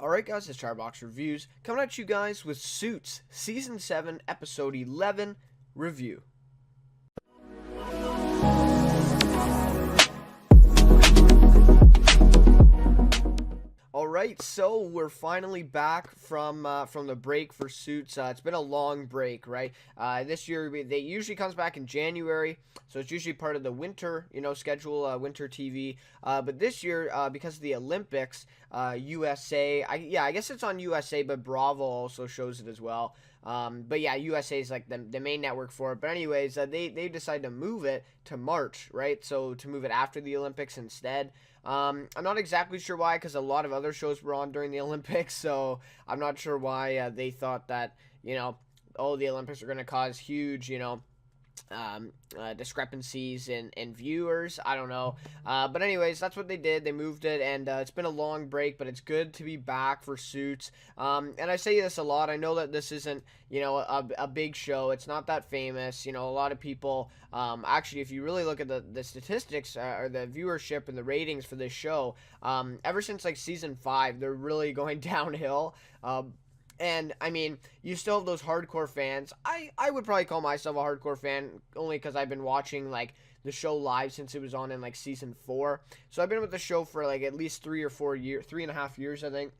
Alright guys, it's Chatterbox Reviews, coming at you guys with Suits, Season 7, Episode 11, Review. Alright, so we're finally back from the break for Suits. It's been a long break, right? This year, they usually comes back in January, so it's usually part of the winter, schedule, winter TV. But this year, because of the Olympics, USA, I guess it's on USA, but Bravo also shows it as well. But yeah, USA is like the main network for it. But anyways, they decided to move it to March, right? So to move it after the Olympics instead. I'm not exactly sure why, because a lot of other shows were on during the Olympics, so I'm not sure why they thought that, oh, the Olympics are going to cause huge, discrepancies in viewers. I don't know. But anyways, that's what they did. They moved it, and it's been a long break, but it's good to be back for Suits. And I say this a lot. I know that this isn't, a big show. It's not that famous. A lot of people, actually, if you really look at the statistics or the viewership and the ratings for this show, ever since like season 5, they're really going downhill. And, I mean, you still have those hardcore fans. I would probably call myself a hardcore fan only because I've been watching, like, the show live since it was on in, like, season 4. So I've been with the show for, like, at least 3.5 years, I think.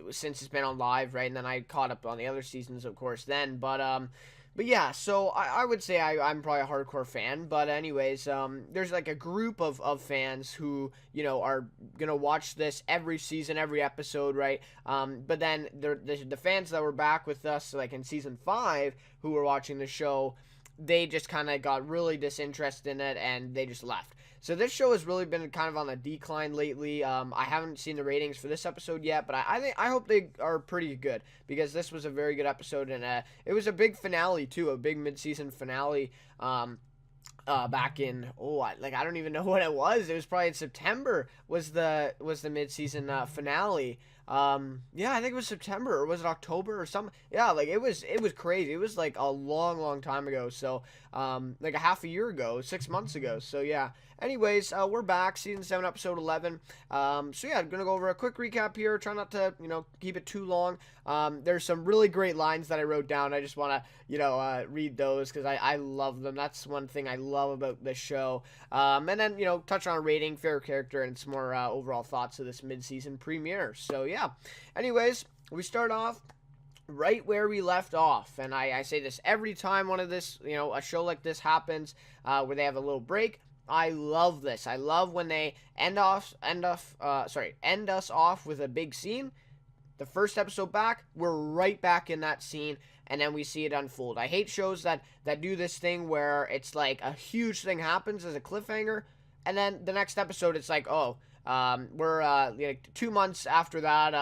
Since it's been on live, right? And then I caught up on the other seasons, of course, then. But yeah, so I would say I'm probably a hardcore fan. But anyways, there's like a group of fans who, are going to watch this every season, every episode, right? But then the fans that were back with us, like in season 5, who were watching the show, they just kind of got really disinterested in it and they just left. So this show has really been kind of on a decline lately. I haven't seen the ratings for this episode yet, but I hope they are pretty good, because this was a very good episode, and it was a big finale too, a big mid-season finale. Back in I don't even know what it was. It was probably in September was the mid-season finale. Yeah, I think it was September, or was it October or something? Yeah, like it was crazy. It was like a long time ago. So, like a half a year ago, 6 months ago. So yeah. Anyways, we're back, season 7, episode 11. So yeah, I'm gonna go over a quick recap here. Try not to, keep it too long. There's some really great lines that I wrote down. I just wanna, read those because I love them. That's one thing I love about this show. And then, touch on a rating, favorite character, and some more overall thoughts of this mid-season premiere. So yeah. Anyways, we start off right where we left off, and I say this every time one of this, a show like this happens, where they have a little break. I love this. I love when they end us off with a big scene. The first episode back, we're right back in that scene, and then we see it unfold. I hate shows that do this thing where it's like a huge thing happens as a cliffhanger, and then the next episode it's like, oh, we're like 2 months after that,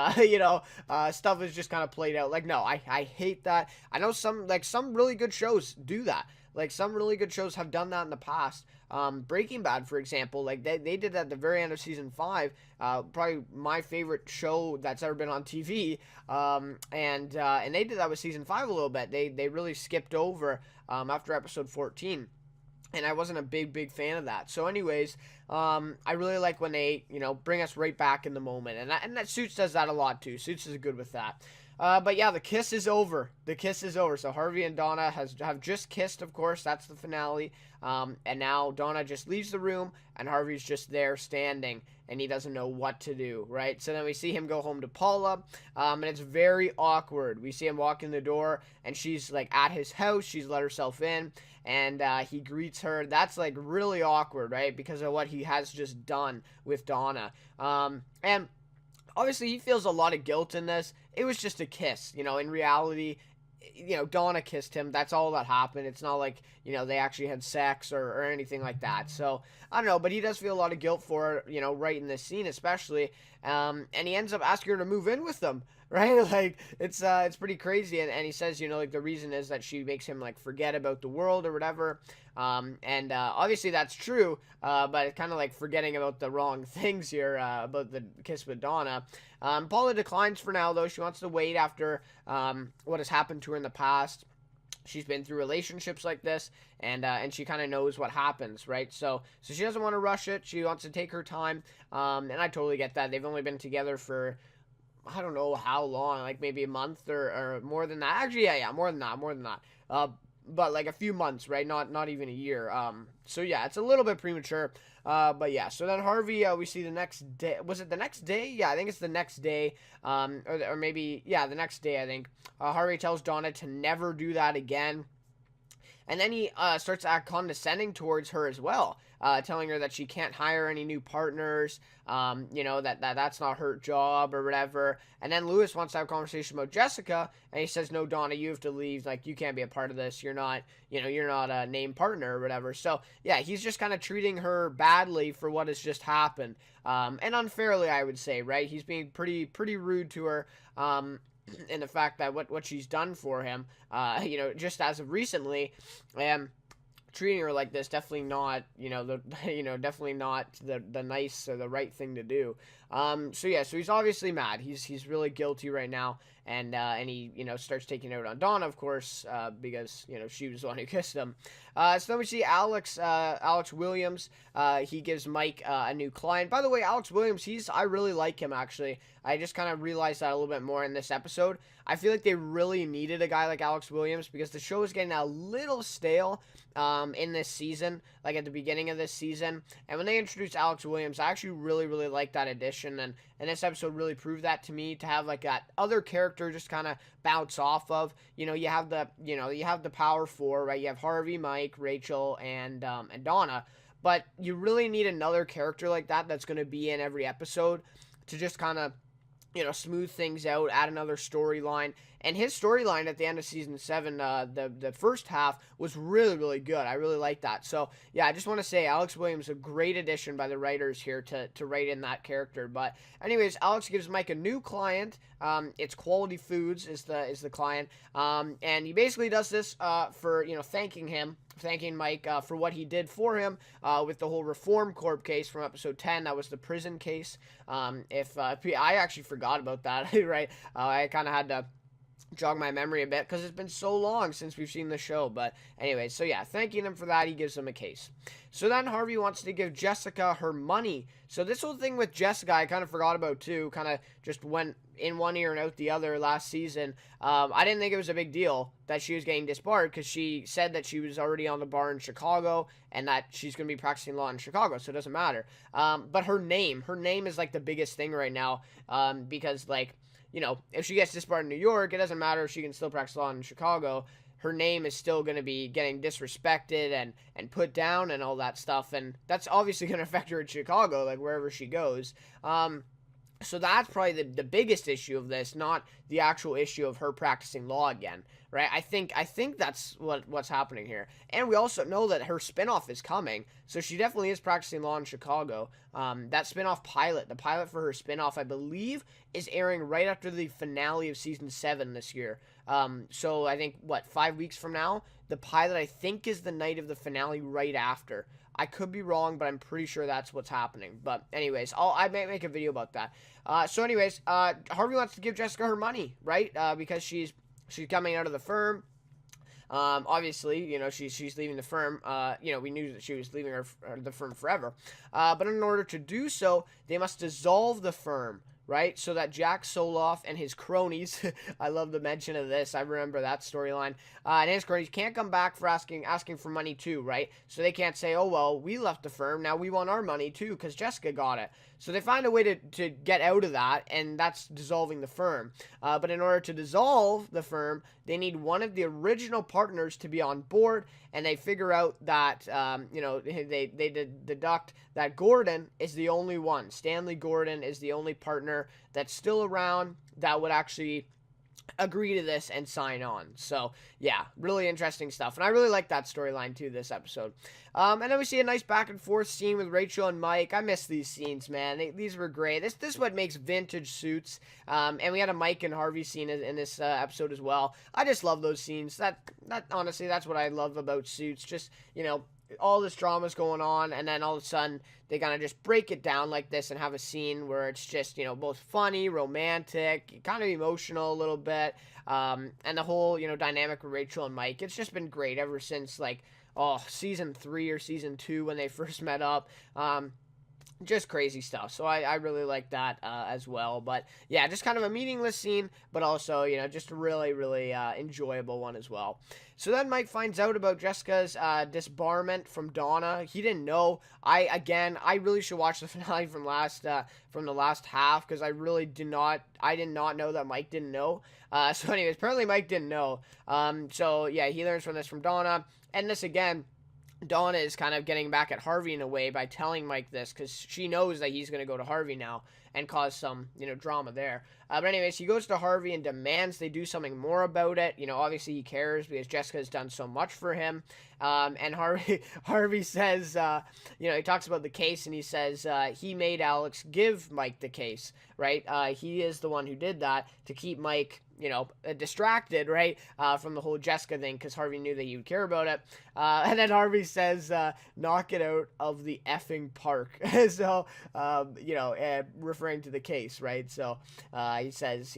stuff is just kind of played out. Like, no, I hate that. I know some really good shows do that. Like, some really good shows have done that in the past. Breaking Bad, for example, like they did that at the very end of season 5. Probably my favorite show that's ever been on TV. And they did that with season 5 a little bit. They really skipped over after episode 14. And I wasn't a big fan of that. So anyways, I really like when they, bring us right back in the moment. And that Suits does that a lot too. Suits is good with that. But yeah, the kiss is over. The kiss is over. So Harvey and Donna have just kissed, of course. That's the finale. And now Donna just leaves the room, and Harvey's just there standing, and he doesn't know what to do, right? So then we see him go home to Paula, and it's very awkward. We see him walk in the door, and she's like at his house. She's let herself in, and he greets her. That's like really awkward, right? Because of what he has just done with Donna. And obviously, he feels a lot of guilt in this. It was just a kiss. In reality, Donna kissed him. That's all that happened. It's not like, they actually had sex or anything like that. So, I don't know. But he does feel a lot of guilt for it, right in this scene especially. And he ends up asking her to move in with them, right? Like, it's pretty crazy. And he says, like, the reason is that she makes him, like, forget about the world or whatever. And obviously that's true, but it's kind of like forgetting about the wrong things here, about the kiss with Donna. Paula declines for now, though. She wants to wait after what has happened to her in the past. she's been through relationships like this, and she kind of knows what happens, right? So she doesn't want to rush it. She wants to take her time, and I totally get that. They've only been together for, I don't know how long, like maybe a month or more than that. Actually, yeah, more than that. But like a few months, right? Not even a year. So yeah, it's a little bit premature. But yeah, so then Harvey, we see the next day. Was it the next day? Yeah, I think it's the next day. Or maybe, yeah, the next day, I think. Harvey tells Donna to never do that again. And then he starts to act condescending towards her as well, telling her that she can't hire any new partners, that's not her job or whatever. And then Lewis wants to have a conversation about Jessica, and he says, no, Donna, you have to leave. Like, you can't be a part of this. You're not a named partner or whatever. So, yeah, he's just kind of treating her badly for what has just happened. And unfairly, I would say, right? He's being pretty rude to her. And the fact that what she's done for him, just as of recently, treating her like this, definitely not, definitely not the nice or the right thing to do. So he's obviously mad. He's really guilty right now, and he starts taking it out on Donna, of course, because she was the one who kissed him. So then we see Alex Williams. He gives Mike a new client. By the way, Alex Williams, I really like him, actually. I just kind of realized that a little bit more in this episode. I feel like they really needed a guy like Alex Williams because the show is getting a little stale in this season, like at the beginning of this season. And when they introduced Alex Williams, I actually really, really liked that addition. And this episode really proved that to me, to have like that other character just kind of bounce off of. You have the power four, right? You have Harvey, Mike, Rachel, and Donna. But you really need another character like that that's going to be in every episode to just kind of smooth things out, add another storyline. And his storyline at the end of season 7, the first half, was really, really good. I really like that. So, yeah, I just want to say Alex Williams, a great addition by the writers here to write in that character. But anyways, Alex gives Mike a new client. It's Quality Foods is the client. And he basically does this for, thanking Mike for what he did for him with the whole Reform Corp case from episode 10. That was the prison case. I actually forgot about that, right? I kind of had to jog my memory a bit because it's been so long since we've seen the show. But anyway, so yeah, thanking him for that, he gives him a case. So then Harvey wants to give Jessica her money. So this whole thing with Jessica, I kind of forgot about too. Kind of just went in one ear and out the other last season. I didn't think it was a big deal that she was getting disbarred because she said that she was already on the bar in Chicago and that she's going to be practicing law in Chicago, so it doesn't matter. But her name is like the biggest thing right now, because like, if she gets disbarred in New York, it doesn't matter if she can still practice law in Chicago. Her name is still going to be getting disrespected and put down and all that stuff. And that's obviously going to affect her in Chicago, like wherever she goes. So that's probably the biggest issue of this, not the actual issue of her practicing law again, right? I think that's what's happening here. And we also know that her spinoff is coming, so she definitely is practicing law in Chicago. That spinoff pilot, the pilot for her spinoff, I believe, is airing right after the finale of season 7 this year. So I think, 5 weeks from now? The pilot, I think, is the night of the finale right after. I could be wrong, but I'm pretty sure that's what's happening. But anyways, I might make a video about that. So anyways, Harvey wants to give Jessica her money, right? Because she's coming out of the firm. Obviously, she's leaving the firm. We knew that she was leaving the firm forever. But in order to do so, they must dissolve the firm, right? So that Jack Soloff and his cronies, I love the mention of this, I remember that storyline, and his cronies can't come back for asking for money too, right? So they can't say, oh, well, we left the firm, now we want our money too, because Jessica got it. So they find a way to get out of that, and that's dissolving the firm. But in order to dissolve the firm, they need one of the original partners to be on board, and they figure out that, they deduct that Gordon is the only one. Stanley Gordon is the only partner that's still around that would actually agree to this and sign on. So yeah, really interesting stuff, and I really like that storyline too this episode. And then we see a nice back and forth scene with Rachel and Mike. I miss these scenes, man. These were great. This is what makes vintage Suits. And we had a Mike and Harvey scene in this episode as well. I just love those scenes. That honestly, that's what I love about Suits. Just all this drama's going on, and then all of a sudden they kind of just break it down like this and have a scene where it's just, both funny, romantic, kind of emotional a little bit, and the whole, dynamic with Rachel and Mike. It's just been great ever since, like, season 3 or season 2 when they first met up. Just crazy stuff. So I really like that as well. But yeah, just kind of a meaningless scene, but also, just a really, really enjoyable one as well. So then Mike finds out about Jessica's disbarment from Donna. He didn't know. I really should watch the finale from the last half, because I did not know that Mike didn't know. So anyways, apparently Mike didn't know. So yeah, he learns from this from Donna. And this again, Donna is kind of getting back at Harvey in a way by telling Mike this, because she knows that he's going to go to Harvey now and cause some, drama there. But anyways, he goes to Harvey and demands they do something more about it. Obviously he cares because Jessica has done so much for him. And Harvey says, he talks about the case, and he says he made Alex give Mike the case, right? He is the one who did that to keep Mike, distracted, right, from the whole Jessica thing, because Harvey knew that he would care about it. And then Harvey says, knock it out of the effing park. So, referring to the case, right? So, he says,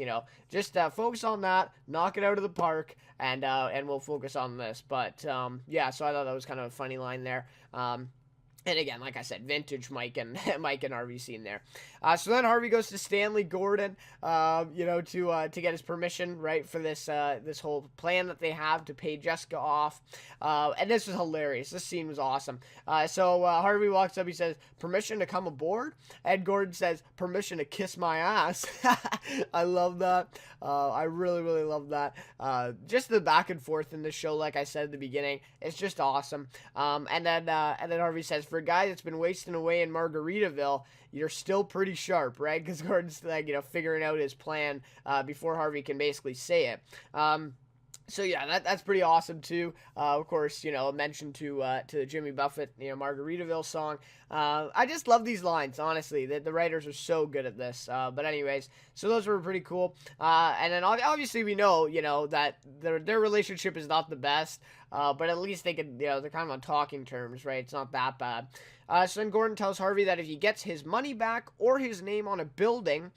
just focus on that, knock it out of the park, and we'll focus on this. But, yeah, so I thought that was kind of a funny line there. And again, like I said, vintage Mike and Harvey scene there. So then Harvey goes to Stanley Gordon, to get his permission, right, for this whole plan that they have to pay Jessica off. And this was hilarious. This scene was awesome. So Harvey walks up. He says, "Permission to come aboard?" And Gordon says, "Permission to kiss my ass." I love that. I really, really love that. Just the back and forth in this show, like I said at the beginning, it's just awesome. And then Harvey says, "For a guy that's been wasting away in Margaritaville, you're still pretty sharp," right? Because Gordon's like, figuring out his plan before Harvey can basically say it. So yeah, that's pretty awesome too. Of course, a mention to the Jimmy Buffett, Margaritaville song. I just love these lines, honestly. The writers are so good at this. But anyways, so those were pretty cool. And then obviously we know, that their relationship is not the best. But at least they could, they're kind of on talking terms, right? It's not that bad. So then Gordon tells Harvey that if he gets his money back or his name on a building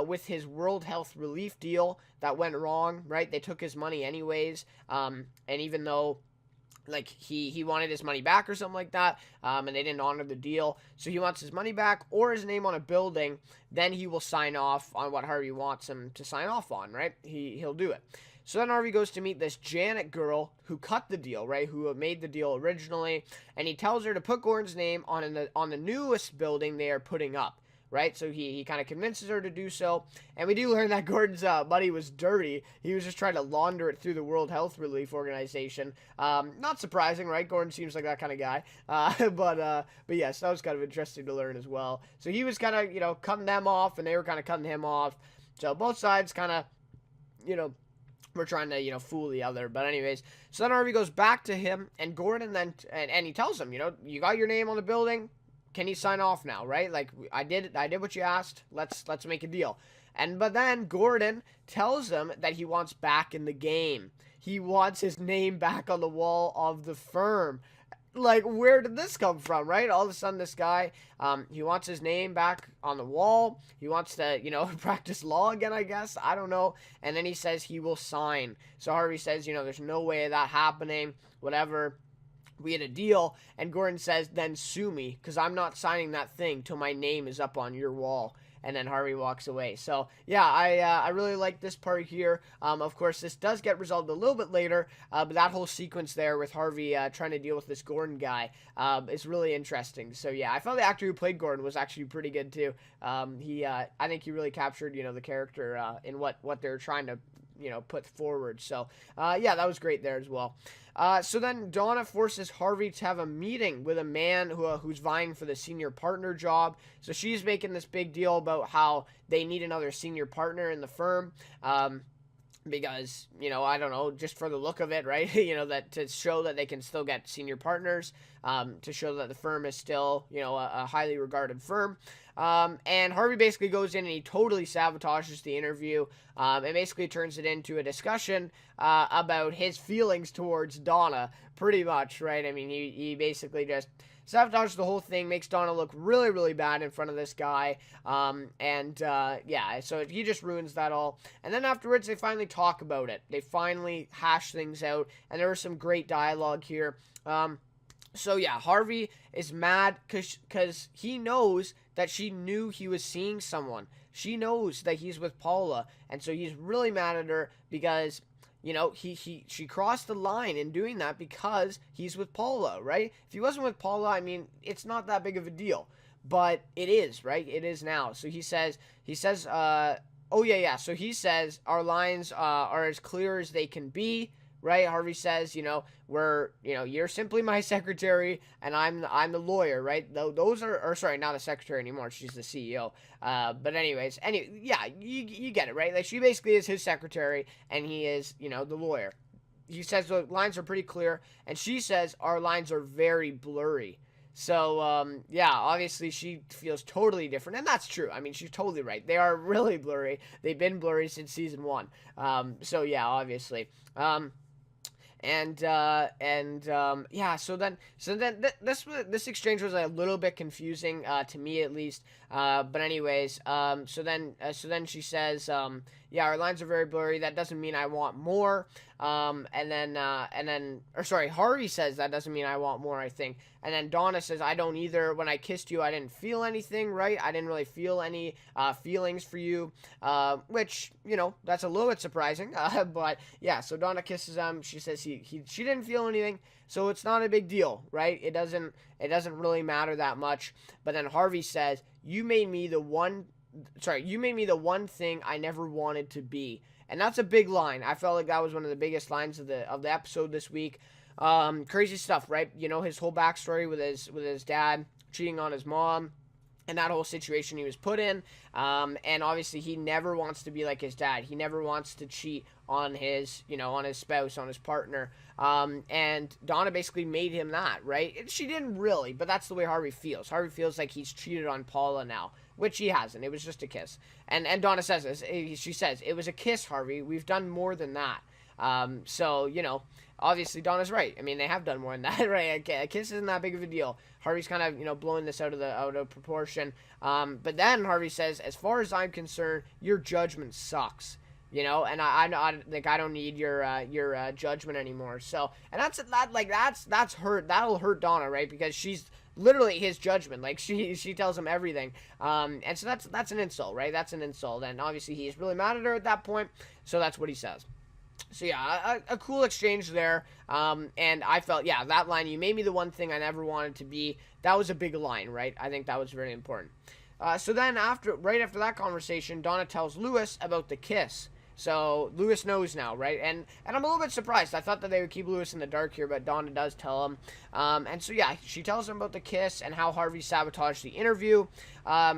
with his World Health Relief deal that went wrong, right? They took his money anyways. And even though, like, he wanted his money back or something like that, and they didn't honor the deal, so he wants his money back or his name on a building, then he will sign off on what Harvey wants him to sign off on, right? He'll do it. So then Harvey goes to meet this Janet girl who cut the deal, right? Who made the deal originally, and he tells her to put Gordon's name on the newest building they are putting up, right? So he kind of convinces her to do so, and we do learn that Gordon's money was dirty. He was just trying to launder it through the World Health Relief Organization. Not surprising, right? Gordon seems like that kind of guy. But yes, that was kind of interesting to learn as well. So he was kind of cutting them off, and they were kind of cutting him off. So both sides kind of we're trying to, fool the other. But anyways, so then Harvey goes back to him, and Gordon then, and he tells him, you got your name on the building. Can you sign off now, right? Like, I did what you asked. Let's make a deal. But then Gordon tells him that he wants back in the game. He wants his name back on the wall of the firm. Like, where did this come from, right? All of a sudden, this guy, he wants his name back on the wall. He wants to, practice law again, I guess. I don't know. And then he says he will sign. So Harvey says, there's no way of that happening, whatever. We had a deal. And Gordon says, then sue me, because I'm not signing that thing till my name is up on your wall. And then Harvey walks away. So, yeah, I really like this part here. Of course, this does get resolved a little bit later, but that whole sequence there with Harvey trying to deal with this Gordon guy is really interesting. So, yeah, I felt the actor who played Gordon was actually pretty good, too. I think he really captured, the character in what they're trying to, put forward. So, yeah, that was great there as well. So then Donna forces Harvey to have a meeting with a man who's vying for the senior partner job. So she's making this big deal about how they need another senior partner in the firm. Because, I don't know, just for the look of it, right? That to show that they can still get senior partners, to show that the firm is still, a highly regarded firm. And Harvey basically goes in and he totally sabotages the interview. And basically turns it into a discussion about his feelings towards Donna, pretty much, right? I mean, he basically just sabotages the whole thing, makes Donna look really, really bad in front of this guy. Yeah, so he just ruins that all. And then afterwards, they finally talk about it. They finally hash things out, and there was some great dialogue here. So yeah, Harvey is mad because he knows that she knew he was seeing someone. She knows that he's with Paula, and so he's really mad at her because, you know, she crossed the line in doing that because he's with Paula, right? If he wasn't with Paula, I mean, it's not that big of a deal, but it is, right? It is now. So he says, oh yeah. So he says our lines are as clear as they can be. Right, Harvey says, you're simply my secretary, and I'm the lawyer, right? Those are sorry, not a secretary anymore. She's the CEO. But anyways, yeah, you get it, right? Like she basically is his secretary, and he is, the lawyer. He says the lines are pretty clear, and she says our lines are very blurry. So, yeah, obviously she feels totally different, and that's true. I mean, she's totally right. They are really blurry. They've been blurry since season 1. So yeah, obviously. Yeah, so then this exchange was a little bit confusing to me at least. But anyways, so then she says, yeah, our lines are very blurry. That doesn't mean I want more. Harvey says that doesn't mean I want more, I think. And then Donna says, I don't either. When I kissed you, I didn't feel anything, right? I didn't really feel any feelings for you, which, that's a little bit surprising. But yeah, so Donna kisses him. She says she didn't feel anything, so it's not a big deal, right? It doesn't really matter that much. But then Harvey says, you made me the one thing I never wanted to be. And that's a big line. I felt like that was one of the biggest lines of the episode this week. Crazy stuff, right? His whole backstory with his dad cheating on his mom, and that whole situation he was put in. And obviously he never wants to be like his dad. He never wants to cheat on his spouse, on his partner. And Donna basically made him that, right? She didn't really, but that's the way Harvey feels. Harvey feels like he's cheated on Paula now, which he hasn't. It was just a kiss. And Donna says this. She says, it was a kiss, Harvey. We've done more than that. So, obviously Donna's right. I mean, they have done more than that, right? A kiss isn't that big of a deal. Harvey's kind of, blowing this out of proportion. But then Harvey says, as far as I'm concerned, your judgment sucks. And I don't need your judgment anymore. So, and that's hurt. That'll hurt Donna, right? Because she's literally his judgment. Like she tells him everything. And so that's an insult, right? That's an insult. And obviously he's really mad at her at that point. So that's what he says. So yeah, a cool exchange there. And I felt, yeah, that line, you made me the one thing I never wanted to be. That was a big line, right? I think that was very important. So then right after that conversation, Donna tells Lewis about the kiss. So Lewis knows now, right? And I'm a little bit surprised. I thought that they would keep Lewis in the dark here, but Donna does tell him. And so yeah, she tells him about the kiss and how Harvey sabotaged the interview.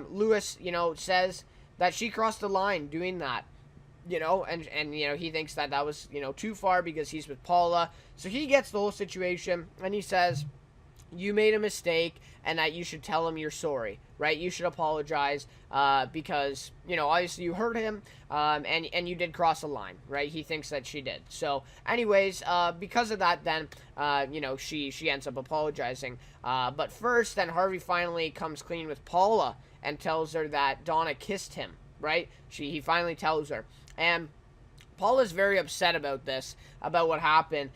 Lewis, says that she crossed the line doing that. And he thinks that was, too far because he's with Paula. So he gets the whole situation, and he says, you made a mistake, and that you should tell him you're sorry, right? You should apologize, because, obviously you hurt him, and you did cross a line, right? He thinks that she did. So, anyways, because of that, then, she ends up apologizing. But first, then Harvey finally comes clean with Paula and tells her that Donna kissed him, right? He finally tells her. And Paula's very upset about this, about what happened,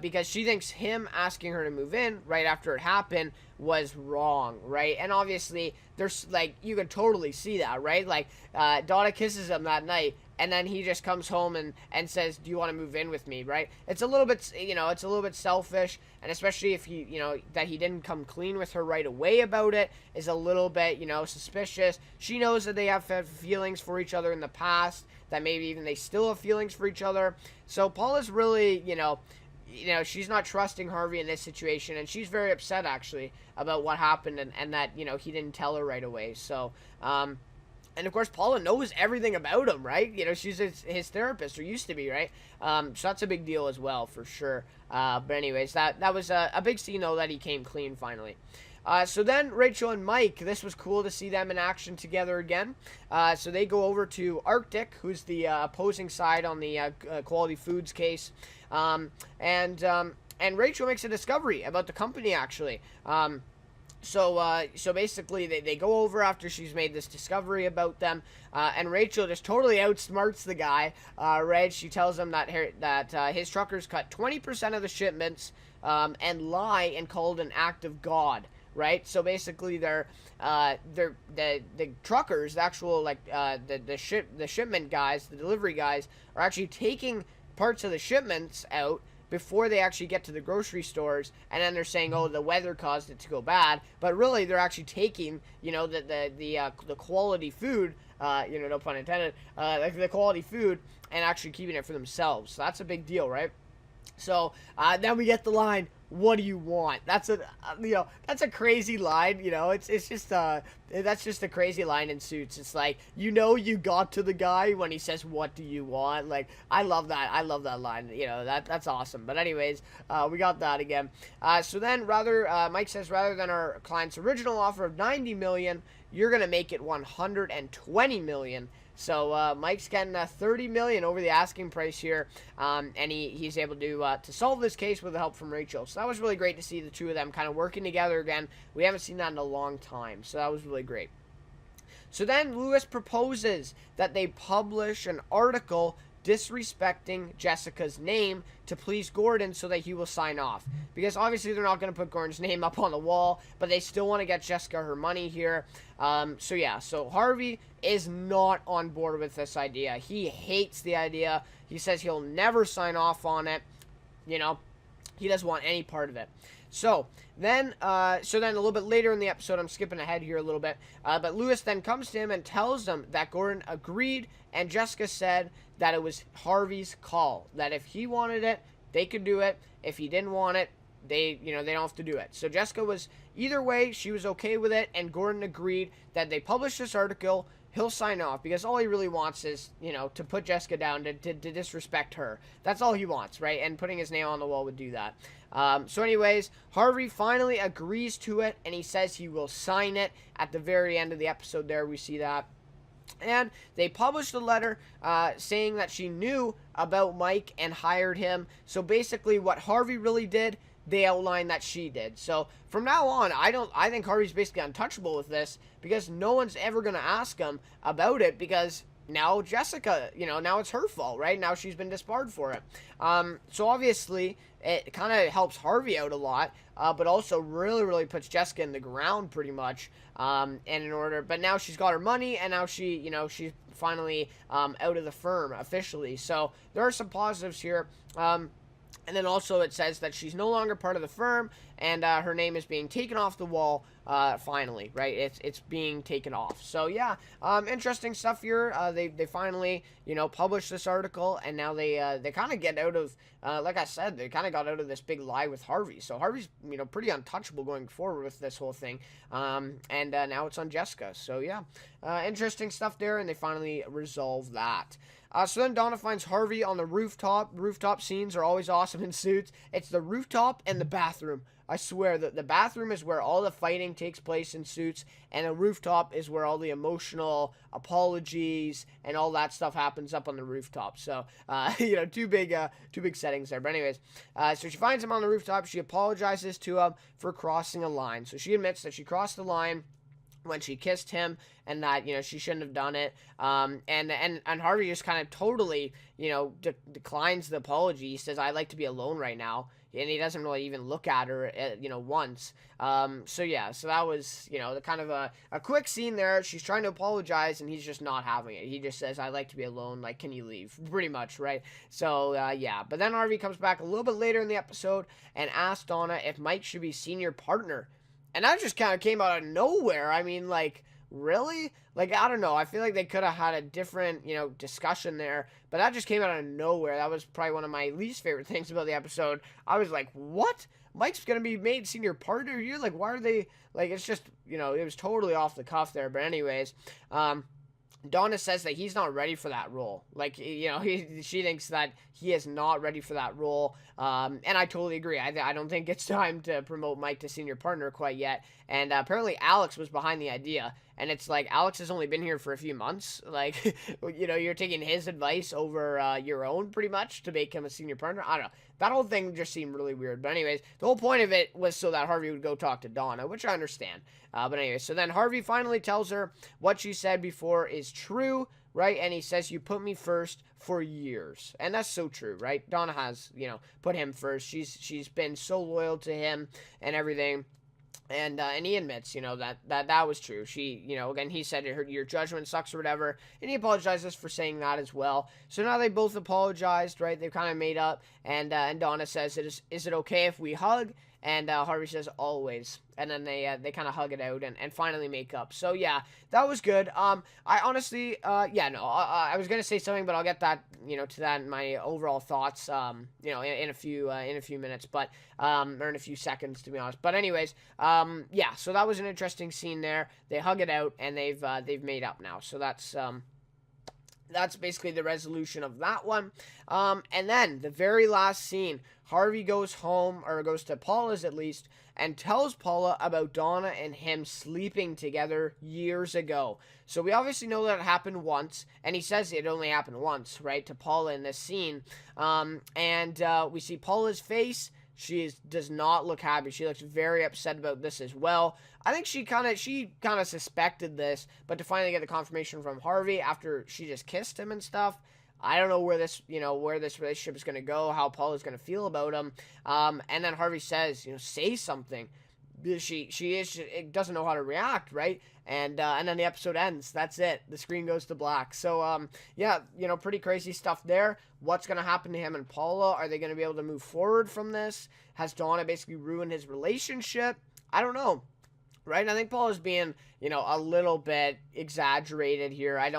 because she thinks him asking her to move in right after it happened was wrong, right? And obviously, there's, you can totally see that, right? Donna kisses him that night, and then he just comes home and says, do you want to move in with me, right? It's a little bit, it's a little bit selfish, and especially if that he didn't come clean with her right away about it is a little bit, suspicious. She knows that they have had feelings for each other in the past, that maybe even they still have feelings for each other. So Paula's really, she's not trusting Harvey in this situation, and she's very upset, actually, about what happened and that, he didn't tell her right away. So, and of course, Paula knows everything about him, right? She's his therapist, or used to be, right? So that's a big deal as well, for sure. But anyways, that was a big scene, though, that he came clean finally. So then Rachel and Mike, this was cool to see them in action together again. So they go over to Arctic, who's the opposing side on the quality foods case, and Rachel makes a discovery about the company actually. So basically, they go over after she's made this discovery about them, and Rachel just totally outsmarts the guy. Right? She tells him that his truckers cut 20% of the shipments, and lie and call it an act of God. Right? So basically, the truckers, the actual the shipment guys, the delivery guys, are actually taking parts of the shipments out before they actually get to the grocery stores, and then they're saying, oh, the weather caused it to go bad, but really they're actually taking, the quality food, no pun intended, the quality food, and actually keeping it for themselves. So that's a big deal, right? So then we get the line, "What do you want?" That's a crazy line. It's just that's just a crazy line in Suits. It's like, you got to the guy when he says, "What do you want?" Like, I love that. I love that line. That's awesome. But anyways, we got that again. So then Mike says, rather than our client's original offer of $90 million, you're gonna make it $120 million. So Mike's getting $30 million over the asking price here, and he's able to solve this case with the help from Rachel. So that was really great to see the two of them kind of working together again. We haven't seen that in a long time, so that was really great. So then Lewis proposes that they publish an article disrespecting Jessica's name to please Gordon so that he will sign off. Because obviously they're not going to put Gordon's name up on the wall, but they still want to get Jessica her money here. So Harvey is not on board with this idea. He hates the idea. He says he'll never sign off on it. He doesn't want any part of it. So then a little bit later in the episode, I'm skipping ahead here a little bit, but Lewis then comes to him and tells him that Gordon agreed, and Jessica said that it was Harvey's call, that if he wanted it, they could do it. If he didn't want it, they don't have to do it. So Jessica was, either way, she was okay with it, and Gordon agreed that they publish this article, he'll sign off, because all he really wants is, to put Jessica down, to disrespect her. That's all he wants, right? And putting his name on the wall would do that. So anyways, Harvey finally agrees to it, and he says he will sign it. At the very end of the episode there, we see that. And they published a letter saying that she knew about Mike and hired him. So basically what Harvey really did, they outlined that she did. So from now on, I think Harvey's basically untouchable with this, because no one's ever going to ask him about it, because now Jessica, now it's her fault, right? Now she's been disbarred for it. So obviously it kind of helps Harvey out a lot, but also really, really puts Jessica in the ground pretty much. But now she's got her money, and now she's finally out of the firm officially. So there are some positives here. And then also it says that she's no longer part of the firm, and her name is being taken off the wall finally, right? It's being taken off. So yeah, interesting stuff here. They finally published this article, and now they kind of get out of like I said, they kind of got out of this big lie with Harvey. So Harvey's pretty untouchable going forward with this whole thing. And now it's on Jessica. So yeah, interesting stuff there, and they finally resolve that. So then Donna finds Harvey on the rooftop. Rooftop scenes are always awesome in Suits. It's the rooftop and the bathroom. I swear that the bathroom is where all the fighting takes place in Suits, and the rooftop is where all the emotional apologies and all that stuff happens up on the rooftop. So, two big settings there. But anyways, so she finds him on the rooftop. She apologizes to him for crossing a line. So she admits that she crossed the line when she kissed him, and that she shouldn't have done it. And Harvey just kind of totally declines the apology. He says, "I'd like to be alone right now," and he doesn't really even look at her once. So that was the kind of a quick scene there. She's trying to apologize, and he's just not having it. He just says, "I'd like to be alone, like, can you leave?" Pretty much, right? So but then Harvey comes back a little bit later in the episode and asks Donna if Mike should be senior partner. And that just kind of came out of nowhere. I mean, like, really? Like, I don't know. I feel like they could have had a different, discussion there. But that just came out of nowhere. That was probably one of my least favorite things about the episode. I was like, what? Mike's going to be made senior partner here? Like, why are they... Like, it's just, it was totally off the cuff there. But anyways, Donna says that he's not ready for that role. Like, she thinks that he is not ready for that role. And I totally agree. I don't think it's time to promote Mike to senior partner quite yet. And apparently Alex was behind the idea. And it's like, Alex has only been here for a few months. Like, you're taking his advice over your own, pretty much, to make him a senior partner. I don't know. That whole thing just seemed really weird. But anyways, the whole point of it was so that Harvey would go talk to Donna, which I understand. But anyway, so then Harvey finally tells her what she said before is true, right? And he says, you put me first for years. And that's so true, right? Donna has, put him first. She's been so loyal to him and everything. And he admits, that was true. She, again, he said your judgment sucks or whatever, and he apologizes for saying that as well. So now they both apologized, right? They've kind of made up, and Donna says, is it okay if we hug? And Harvey says, always. And then they kind of hug it out and finally make up. So, yeah, that was good. I honestly, I was going to say something, but I'll get that, to that in my overall thoughts, in a few minutes, but, or in a few seconds, to be honest. But anyways, so that was an interesting scene there. They hug it out, and they've made up now. So that's basically the resolution of that one. And then the very last scene, Harvey goes home, or goes to Paula's at least, and tells Paula about Donna and him sleeping together years ago. So we obviously know that it happened once, and he says it only happened once, right, to Paula in this scene. And we see Paula's face. She does not look happy. She looks very upset about this as well. I think she kind of suspected this, but to finally get the confirmation from Harvey after she just kissed him and stuff, I don't know where this relationship is going to go, how Paula's going to feel about him. And then Harvey says, say something. She doesn't know how to react, right? And then the episode ends. That's it. The screen goes to black. So, pretty crazy stuff there. What's going to happen to him and Paula? Are they going to be able to move forward from this? Has Donna basically ruined his relationship? I don't know. Right? I think Paula's being, a little bit exaggerated here. I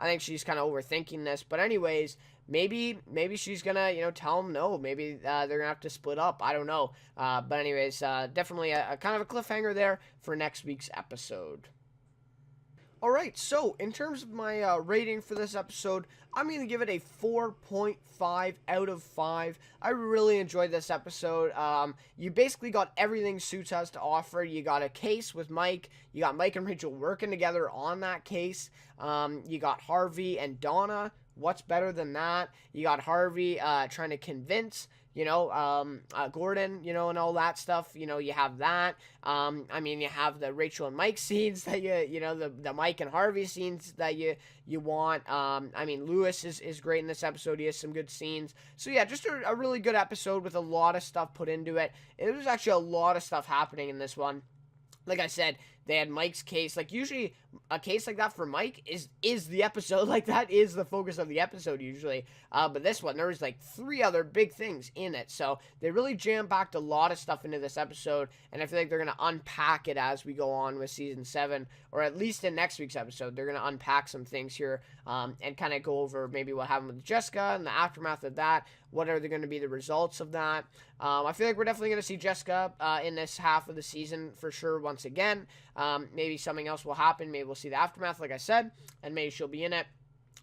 think she's kind of overthinking this. But anyways, maybe she's gonna, tell him no. Maybe they're gonna have to split up. I don't know. But anyways, definitely a kind of a cliffhanger there for next week's episode. Alright, so in terms of my rating for this episode, I'm going to give it a 4.5 out of 5. I really enjoyed this episode. You basically got everything Suits has to offer. You got a case with Mike. You got Mike and Rachel working together on that case. You got Harvey and Donna. What's better than that? You got Harvey trying to convince Gordon, and all that stuff, you have that. You have the Rachel and Mike scenes that the Mike and Harvey scenes that you want. Lewis is great in this episode. He has some good scenes. So yeah, just a really good episode with a lot of stuff put into it. It was actually a lot of stuff happening in this one. Like I said, they had Mike's case. Like, usually a case like that for Mike is the episode. Like, that is the focus of the episode usually. But this one, there was like 3 other big things in it. So they really jam-packed a lot of stuff into this episode. And I feel like they're going to unpack it as we go on with Season 7. Or at least in next week's episode, they're going to unpack some things here. And kind of go over maybe what happened with Jessica and the aftermath of that. What are going to be the results of that? I feel like we're definitely going to see Jessica in this half of the season for sure once again. Maybe something else will happen. Maybe we'll see the aftermath, like I said, and maybe she'll be in it.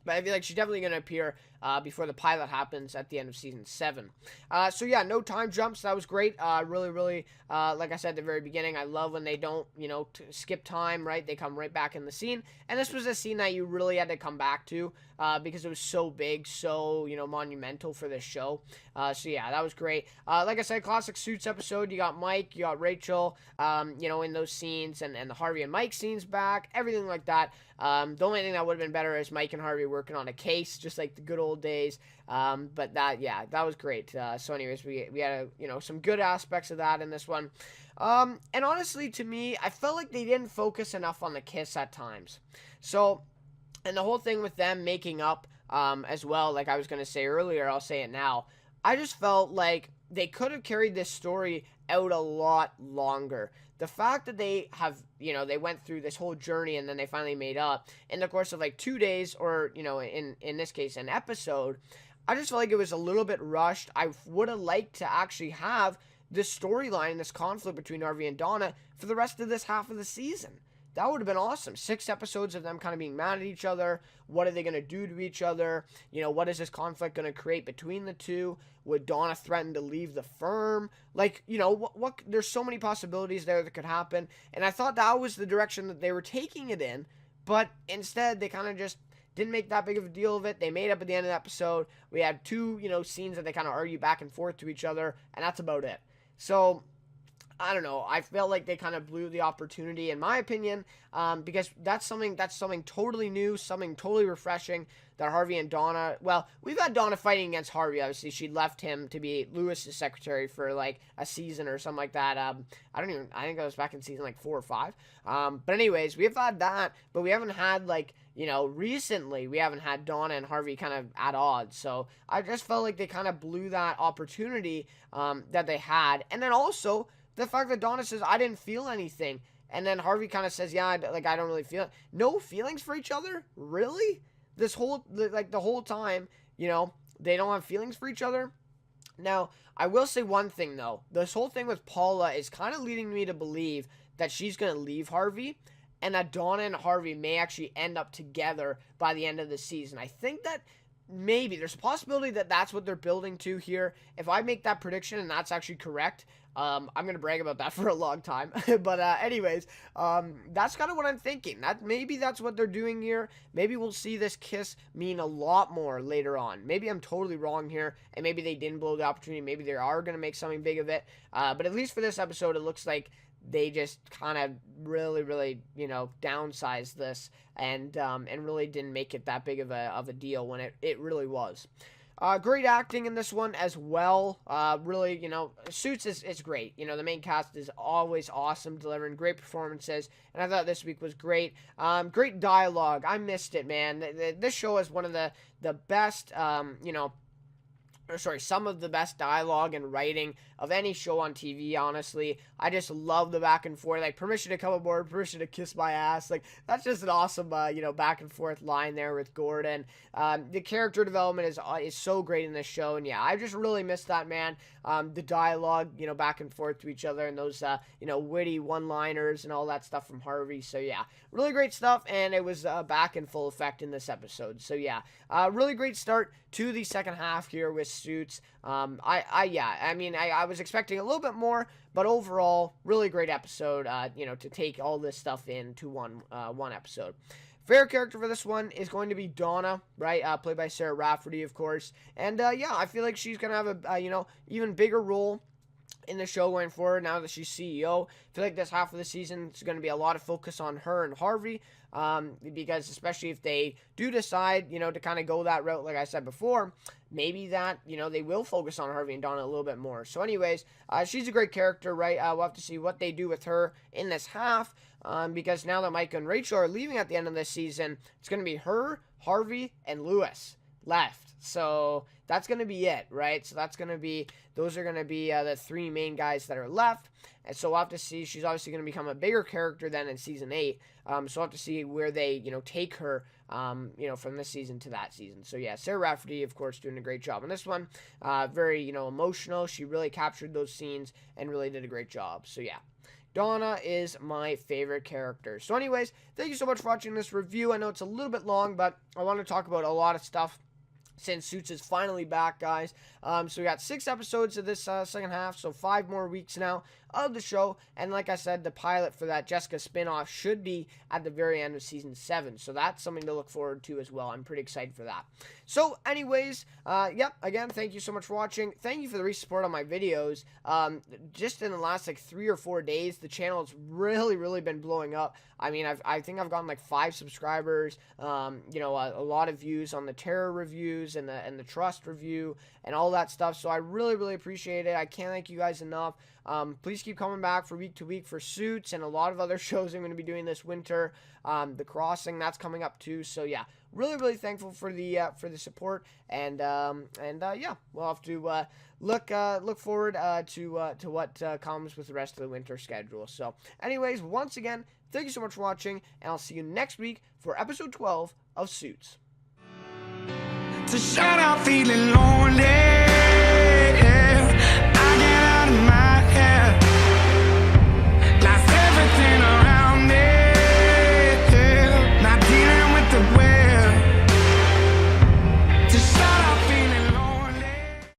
But I feel like she's definitely going to appear before the pilot happens at the end of Season 7. So yeah, no time jumps. That was great. Really, like I said at the very beginning, I love when they don't, skip time, right? They come right back in the scene. And this was a scene that you really had to come back to because it was so big, so, monumental for this show. So yeah, that was great. Like I said, classic Suits episode. You got Mike, you got Rachel, in those scenes, and the Harvey and Mike scenes back, everything like that. The only thing that would have been better is Mike and Harvey working on a case, just like the good old days. But that was great. So anyways, we had some good aspects of that in this one. And honestly, to me, I felt like they didn't focus enough on the kiss at times. So, and the whole thing with them making up as well, like I was going to say earlier, I'll say it now. I just felt like they could have carried this story out a lot longer. The fact that they have, they went through this whole journey and then they finally made up in the course of like 2 days or, in this case, an episode, I just felt like it was a little bit rushed. I would have liked to actually have this storyline, this conflict between Harvey and Donna for the rest of this half of the season. that would have been awesome. 6 episodes of them kind of being mad at each other. What are they going to do to each other? What is this conflict going to create between the two? Would Donna threaten to leave the firm? What there's so many possibilities there that could happen. And I thought that was the direction that they were taking it in. But instead, they kind of just didn't make that big of a deal of it. They made up at the end of the episode. We had 2, scenes that they kind of argue back and forth to each other. And that's about it. So I don't know. I felt like they kind of blew the opportunity, in my opinion, because that's something totally new, something totally refreshing that Harvey and Donna. Well, we've had Donna fighting against Harvey. Obviously, she left him to be Lewis's secretary for like a season or something like that. I think that was back in season like 4 or 5. But anyways, we have had that, but we haven't had recently we haven't had Donna and Harvey kind of at odds. So I just felt like they kind of blew that opportunity that they had, and then also the fact that Donna says, I didn't feel anything. And then Harvey kind of says, yeah, I don't really feel it. No feelings for each other? Really? The whole time, they don't have feelings for each other? Now, I will say one thing, though. This whole thing with Paula is kind of leading me to believe that she's going to leave Harvey, and that Donna and Harvey may actually end up together by the end of the season. I think that maybe there's a possibility that that's what they're building to here. If I make that prediction and that's actually correct, I'm going to brag about that for a long time. But anyways, that's kind of what I'm thinking. Maybe that's what they're doing here. Maybe we'll see this kiss mean a lot more later on. Maybe I'm totally wrong here, and maybe they didn't blow the opportunity. Maybe they are going to make something big of it. But at least for this episode, it looks like they just kind of really, really, downsized this and really didn't make it that big of a deal when it really was. Great acting in this one as well. Really, Suits is great. The main cast is always awesome, delivering great performances, and I thought this week was great. Great dialogue. I missed it, man. This show is one of the best, some of the best dialogue and writing of any show on TV, honestly. I just love the back and forth, like, permission to come aboard, permission to kiss my ass. Like, that's just an awesome, back and forth line there with Gordon. The character development is so great in this show, and yeah, I just really missed that, man. The dialogue, back and forth to each other, and those, witty one-liners and all that stuff from Harvey. So yeah, really great stuff, and it was back in full effect in this episode. So yeah, really great start to the second half here with Suits. I was expecting a little bit more, but overall, really great episode, to take all this stuff into one episode. Favorite character for this one is going to be Donna, right? Played by Sarah Rafferty, of course. And, I feel like she's going to have a, even bigger role in the show going forward now that she's CEO. I feel like this half of the season is going to be a lot of focus on her and Harvey, because especially if they do decide, to kind of go that route, like I said before, maybe that, they will focus on Harvey and Donna a little bit more. So anyways, she's a great character, right? We'll have to see what they do with her in this half, because now that Mike and Rachel are leaving at the end of this season, it's going to be her, Harvey, and Lewis left. So that's going to be it, right? So those are going to be the 3 main guys that are left. And so we'll have to see. She's obviously going to become a bigger character than in season 8. So we'll have to see where they, take her, from this season to that season. So yeah, Sarah Rafferty, of course, doing a great job on this one. Very, emotional. She really captured those scenes and really did a great job. So yeah, Donna is my favorite character. So anyways, thank you so much for watching this review. I know it's a little bit long, but I want to talk about a lot of stuff since Suits is finally back, guys. So we got 6 episodes of this second half, so 5 more weeks now of the show. And like I said, the pilot for that Jessica spinoff should be at the very end of season 7. So that's something to look forward to as well. I'm pretty excited for that. So anyways, again, thank you so much for watching. Thank you for the recent support on my videos. Just in the last 3 or 4 days, the channel has really been blowing up. I mean, I think I've gotten 5 subscribers, a lot of views on the terror reviews and the trust review and all that stuff. So I really appreciate it. I can't thank you guys enough. Please keep coming back for week to week for Suits and a lot of other shows I'm going to be doing this winter. The Crossing, that's coming up too. So yeah, really thankful for the support, and yeah, we'll have to look forward to what comes with the rest of the winter schedule. So anyways, once again, thank you so much for watching, and I'll see you next week for episode 12 of Suits. To shut out feeling lonely.